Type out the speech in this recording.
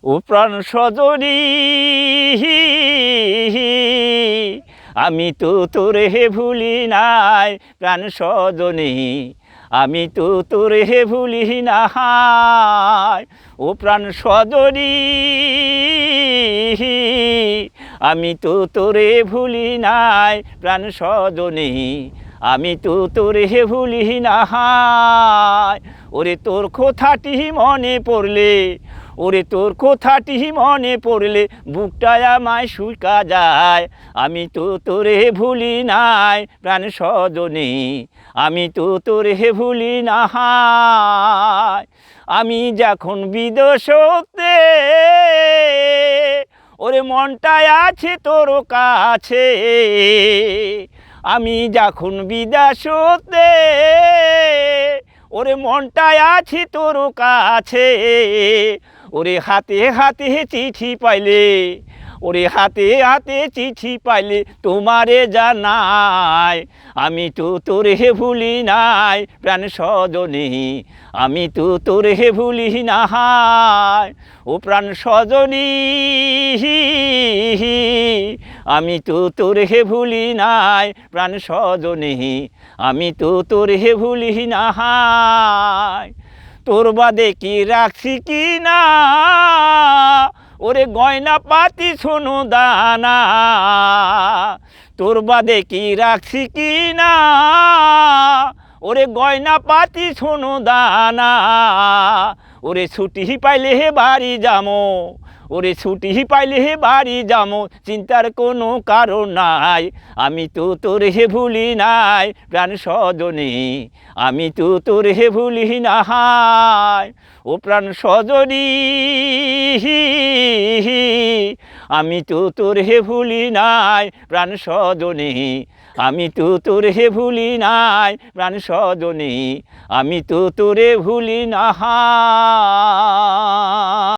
ও প্রাণ সজনী আমি তো তোরে ভুলি নাই প্রাণ সজনী আমি তো তোরে ভুলি নাই ও প্রাণ সজনী আমি তো তোরে ভুলি নাই প্রাণ সজনী আমি তো তোরে ভুলি নাই ওরে তোর কথাটি মনে পড়লে ওরে তোর কথাটি মনে পড়লে বুকটায় আমায় শুকা যায় আমি তো তোরে ভুলি নাই প্রাণ সজনী আমি তো তোরে ভুলি নাই আমি যখন বিদেশতে ওরে মনটায় আছে তোর কাছে আমি যখন বিদেশতে ওরে মনটায় আছি তোর কাছে ওরে হাতে হাতে চিঠি পাইলে ওরে হাতে হাতে চিঠি পাইলে তোমারে জানাই আমি তো তোরে ভুলি নাই প্রাণ সজনী আমি তো তোরে ভুলি নাই ও প্রাণ সজনী আমি তো তোরে ভুলি নাই প্রাণ সজনী আমি তো তোরে ভুলি নাই তোর বাদে কি রাখছি কি না ওরে গয়না পাতি সোনো দানা তোর বাদে কি রাখছি কি না ওরে গয়না পাতি সোনো দানা ওরে ছুটি পাইলে বাড়ি যামো ওরে ছুটি পাইলে বাড়ি যামো চিন্তার কোনো কারণ নাই আমি তো তোরে ভুলি নাই প্রাণ সজনী আমি তো তোরে ভুলি নাই ও প্রাণ সজনী আমি তো তোরে ভুলি নাই প্রাণ সজনী আমি তো তোরে ভুলি নাই প্রাণ সজনী আমি তো তোরে ভুলি নাই।